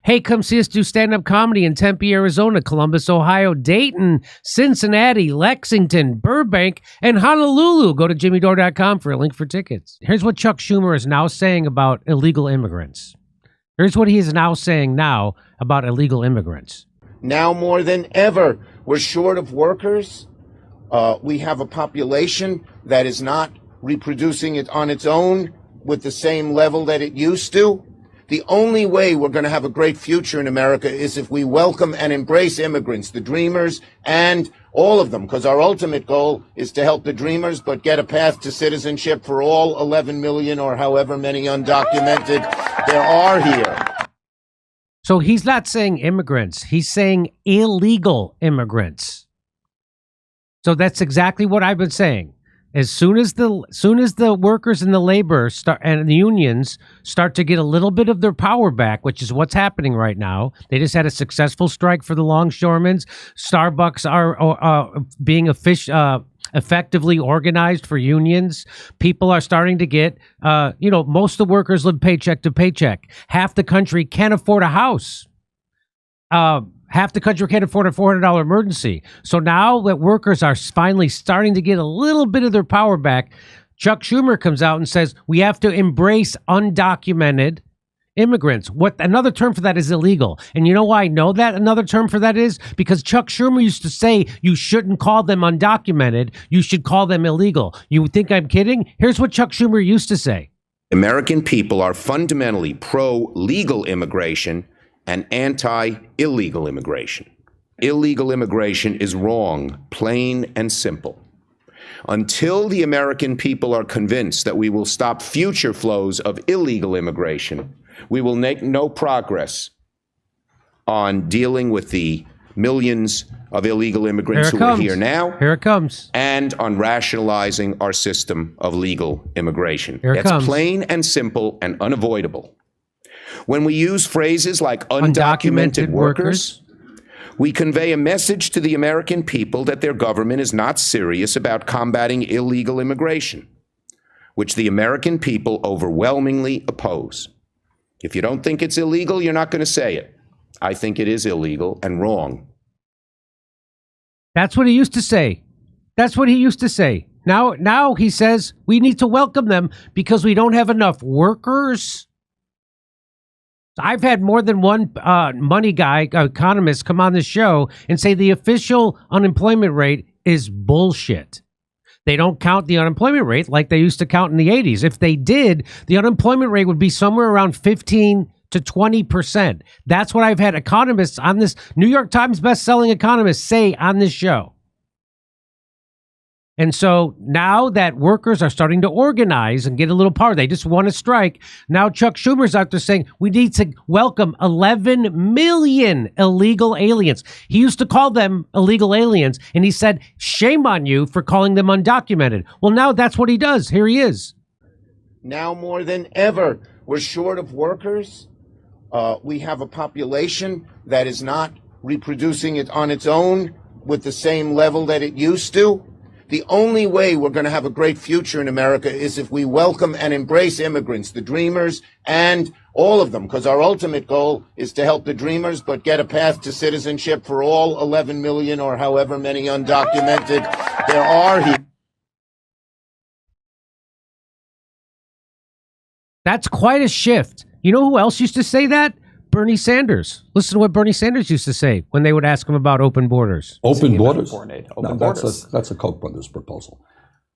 Hey, come see us do stand-up comedy in Tempe, Arizona, Columbus, Ohio, Dayton, Cincinnati, Lexington, Burbank, and Honolulu. Go to jimmydore.com for a link for tickets. Here's what Chuck Schumer is now saying about illegal immigrants. Here's what he is now saying now about illegal immigrants. Now more than ever, we're short of workers. We have a population that is not reproducing it on its own with the same level that it used to. The only way we're going to have a great future in America is if we welcome and embrace immigrants, the dreamers, and all of them, because our ultimate goal is to help the dreamers, but get a path to citizenship for all 11 million or however many undocumented there are here. So he's not saying immigrants. He's saying illegal immigrants. So that's exactly what I've been saying. As soon as the workers and the labor start and the unions start to get a little bit of their power back, which is what's happening right now. They just had a successful strike for the longshoremen. Starbucks are being effectively organized for unions. People are starting to get, most of the workers live paycheck to paycheck. Half the country can't afford a house. Half the country can't afford a $400 emergency. So now that workers are finally starting to get a little bit of their power back, Chuck Schumer comes out and says we have to embrace undocumented immigrants. What another term for that is illegal. And you know why I know that another term for that is? Because Chuck Schumer used to say you shouldn't call them undocumented, you should call them illegal. You think I'm kidding? Here's what Chuck Schumer used to say. American people are fundamentally pro-legal immigration and anti-illegal immigration. Illegal immigration is wrong, plain and simple. Until the American people are convinced that we will stop future flows of illegal immigration, we will make no progress on dealing with the millions of illegal immigrants who are here now. Here it comes. And on rationalizing our system of legal immigration. Here it That's comes. plain and simple and unavoidable. When we use phrases like undocumented workers, we convey a message to the American people that their government is not serious about combating illegal immigration, which the American people overwhelmingly oppose. If you don't think it's illegal, you're not going to say it. I think it is illegal and wrong. That's what he used to say. That's what he used to say. Now he says we need to welcome them because we don't have enough workers. I've had more than one money guy, economist, come on the show and say the official unemployment rate is bullshit. They don't count the unemployment rate like they used to count in the 80s. If they did, the unemployment rate would be somewhere around 15 to 20%. That's what I've had economists on this New York Times best-selling economists say on this show. And so now that workers are starting to organize and get a little power, they just want to strike. Now Chuck Schumer's out there saying we need to welcome 11 million illegal aliens. He used to call them illegal aliens, and he said, shame on you for calling them undocumented. Well, now that's what he does. Here he is. Now more than ever, we're short of workers. We have a population that is not reproducing it on its own with the same level that it used to. The only way we're going to have a great future in America is if we welcome and embrace immigrants, the dreamers, and all of them, because our ultimate goal is to help the dreamers, but get a path to citizenship for all 11 million or however many undocumented there are here. That's quite a shift. You know who else used to say that? Bernie Sanders. Listen to what Bernie Sanders used to say when they would ask him about open borders. Open borders? Borders. That's a Koch brothers proposal.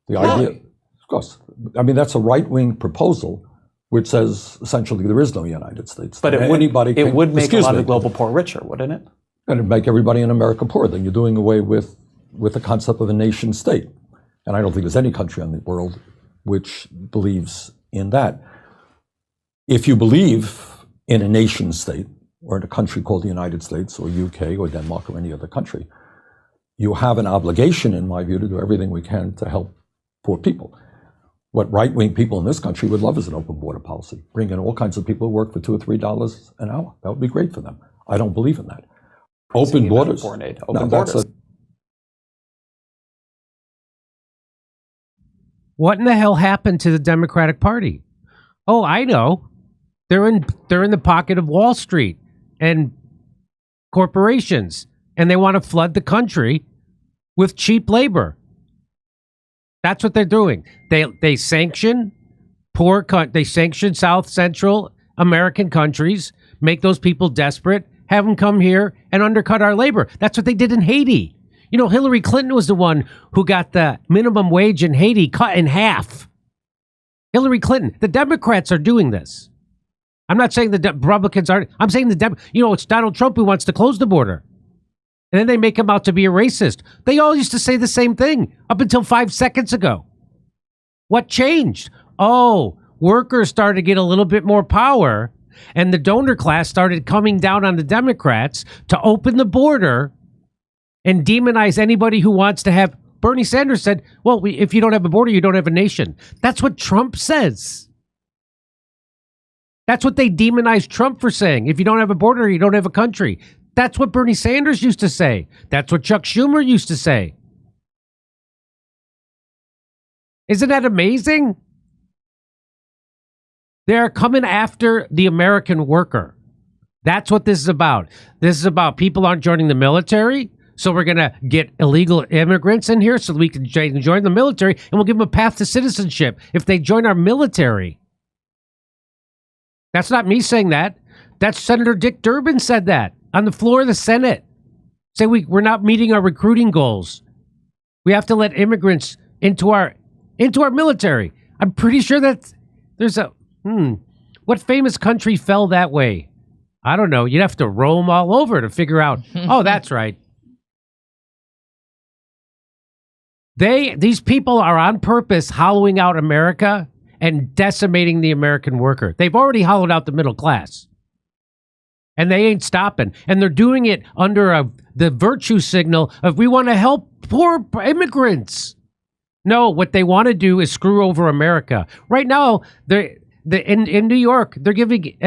The idea, of course, I mean, that's a right-wing proposal which says essentially there is no United States. But it would make a lot of the global poor richer, wouldn't it? And it'd make everybody in America poor. Then you're doing away with the concept of a nation state. And I don't think there's any country in the world which believes in that. If you believe in a nation state, or in a country called the United States, or UK, or Denmark, or any other country, you have an obligation, in my view, to do everything we can to help poor people. What right-wing people in this country would love is an open border policy. Bring in all kinds of people who work for $2 or $3 an hour. That would be great for them. I don't believe in that. Open borders. What in the hell happened to the Democratic Party? Oh, I know. They're in the pocket of Wall Street and corporations, and they want to flood the country with cheap labor. That's what they're doing. They sanction they sanction South Central American countries, make those people desperate, have them come here and undercut our labor. That's what they did in Haiti. You know, Hillary Clinton was the one who got the minimum wage in Haiti cut in half. Hillary Clinton. The Democrats are doing this. I'm not saying the Republicans aren't. I'm saying it's Donald Trump who wants to close the border. And then they make him out to be a racist. They all used to say the same thing up until 5 seconds ago. What changed? Oh, workers started to get a little bit more power, and the donor class started coming down on the Democrats to open the border and demonize anybody who wants to have. Bernie Sanders said, well, if you don't have a border, you don't have a nation. That's what Trump says. That's what they demonize Trump for saying. If you don't have a border, you don't have a country. That's what Bernie Sanders used to say. That's what Chuck Schumer used to say. Isn't that amazing? They're coming after the American worker. That's what this is about. This is about people aren't joining the military, so we're going to get illegal immigrants in here so we can join the military, and we'll give them a path to citizenship if they join our military. That's not me saying that. That's Senator Dick Durbin said that on the floor of the Senate. Say we're not meeting our recruiting goals. We have to let immigrants into our military. I'm pretty sure that there's a what famous country fell that way? I don't know. You'd have to roam all over to figure out. Oh, that's right. These people are on purpose hollowing out America and decimating the American worker. They've already hollowed out the middle class. And they ain't stopping. And they're doing it under the virtue signal of we want to help poor immigrants. No, what they want to do is screw over America. Right now, in New York, they're giving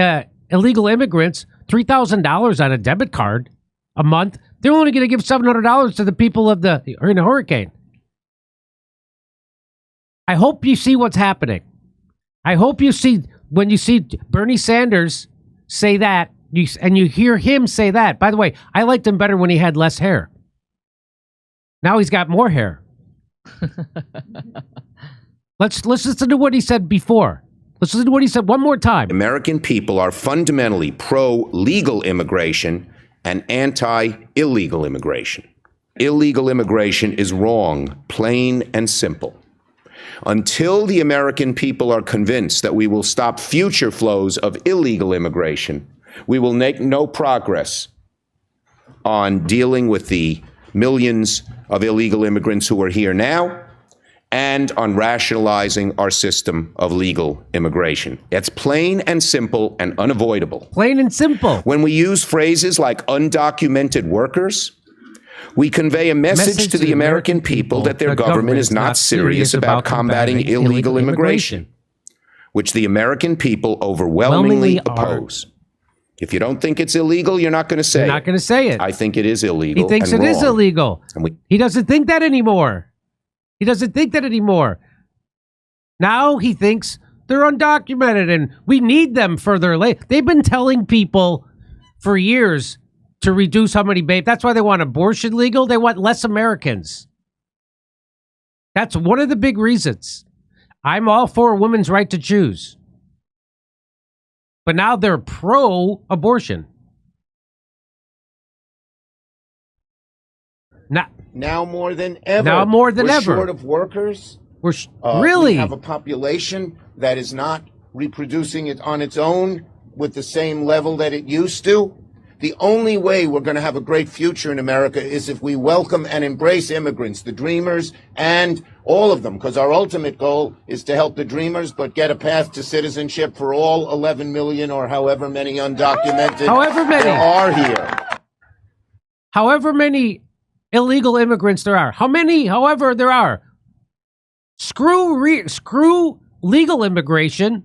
illegal immigrants $3,000 on a debit card a month. They're only going to give $700 to the people in a hurricane. I hope you see what's happening. I hope you see when you see Bernie Sanders say that, and you hear him say that. By the way, I liked him better when he had less hair. Now he's got more hair. Let's listen to what he said before. Let's listen to what he said one more time. American people are fundamentally pro-legal immigration and anti-illegal immigration. Illegal immigration is wrong, plain and simple. Until the American people are convinced that we will stop future flows of illegal immigration, we will make no progress on dealing with the millions of illegal immigrants who are here now and on rationalizing our system of legal immigration. It's plain and simple and unavoidable. Plain and simple. When we use phrases like undocumented workers, we convey a message to the American people that their government is not serious about combating illegal immigration, which the American people overwhelmingly oppose. If you don't think it's illegal, you're not going to say it. You're not going to say it. I think it is illegal. He thinks it is illegal. He doesn't think that anymore. He doesn't think that anymore. Now he thinks they're undocumented and we need them further. They've been telling people for years to reduce how many babies. That's why they want abortion legal. They want less Americans. That's one of the big reasons. I'm all for a woman's right to choose. But now they're pro-abortion. Now more than ever. Now more than we're ever. Short of workers. Really? We have a population that is not reproducing it on its own with the same level that it used to. The only way we're going to have a great future in America is if we welcome and embrace immigrants, the dreamers, and all of them, because our ultimate goal is to help the dreamers, but get a path to citizenship for all 11 million or however many undocumented there are here. However many illegal immigrants there are. However there are. Screw legal immigration.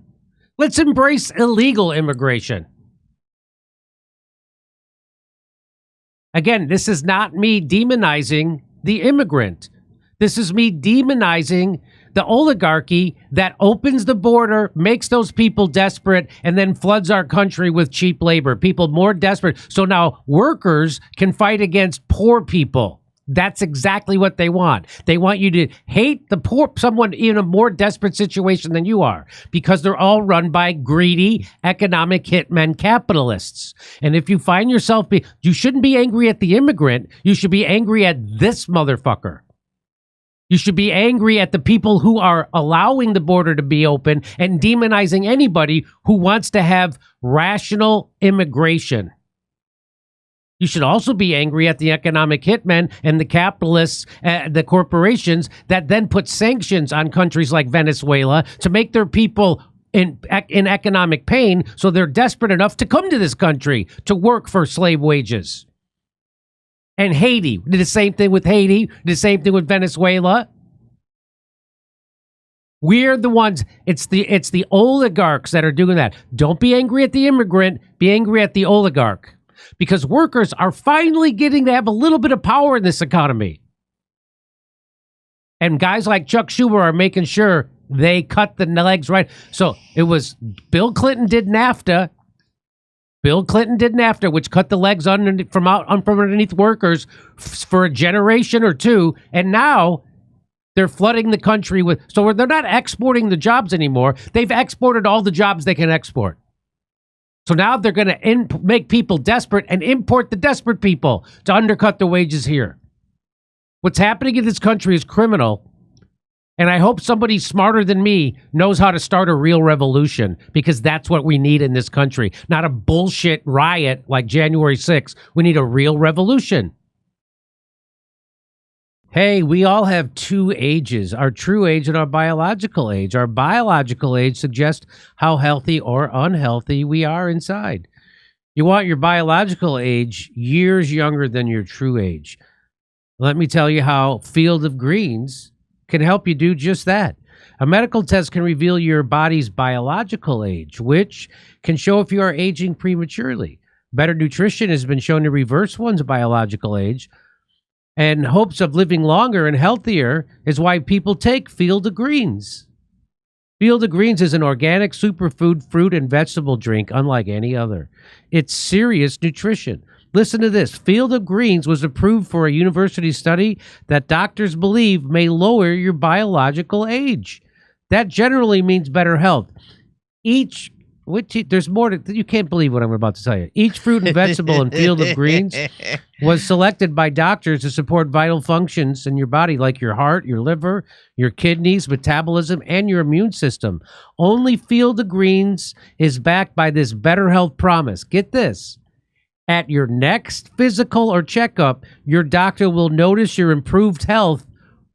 Let's embrace illegal immigration. Again, this is not me demonizing the immigrant. This is me demonizing the oligarchy that opens the border, makes those people desperate, and then floods our country with cheap labor. People more desperate. So now workers can fight against poor people. That's exactly what they want. They want you to hate the poor, someone in a more desperate situation than you are, because they're all run by greedy economic hitmen capitalists. And if you find yourself, you shouldn't be angry at the immigrant. You should be angry at this motherfucker. You should be angry at the people who are allowing the border to be open and demonizing anybody who wants to have rational immigration. You should also be angry at the economic hitmen and the capitalists, the corporations that then put sanctions on countries like Venezuela to make their people in economic pain, so they're desperate enough to come to this country to work for slave wages. And Haiti did the same thing with Haiti, did the same thing with Venezuela. We're the ones, it's the oligarchs that are doing that. Don't be angry at the immigrant, be angry at the oligarch. Because workers are finally getting to have a little bit of power in this economy. And guys like Chuck Schumer are making sure they cut the legs right. So it was Bill Clinton did NAFTA. Bill Clinton did NAFTA, which cut the legs from underneath workers for a generation or two. And now they're flooding the country with, so they're not exporting the jobs anymore. They've exported all the jobs they can export. So now they're going to make people desperate and import the desperate people to undercut the wages here. What's happening in this country is criminal. And I hope somebody smarter than me knows how to start a real revolution, because that's what we need in this country. Not a bullshit riot like January 6th. We need a real revolution. Hey, we all have two ages, our true age and our biological age. Our biological age suggests how healthy or unhealthy we are inside. You want your biological age years younger than your true age. Let me tell you how Field of Greens can help you do just that. A medical test can reveal your body's biological age, which can show if you are aging prematurely. Better nutrition has been shown to reverse one's biological age. And hopes of living longer and healthier is why people take Field of Greens. Field of Greens is an organic superfood fruit and vegetable drink unlike any other. It's serious nutrition. Listen to this. Field of Greens was approved for a university study that doctors believe may lower your biological age. That generally means better health. There's more to, you can't believe what I'm about to tell you. Each fruit and vegetable in Field of Greens was selected by doctors to support vital functions in your body, like your heart, your liver, your kidneys, metabolism, and your immune system. Only Field of Greens is backed by this better health promise. Get this. At your next physical or checkup, your doctor will notice your improved health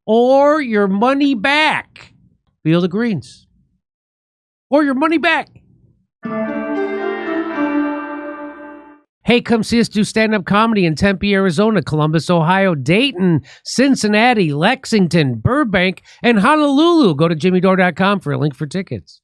or your money back. Field of Greens. Or your money back. Hey, come see us do stand-up comedy in Tempe, Arizona, Columbus, Ohio, Dayton, Cincinnati, Lexington, Burbank, and Honolulu. Go to jimmydore.com for a link for tickets.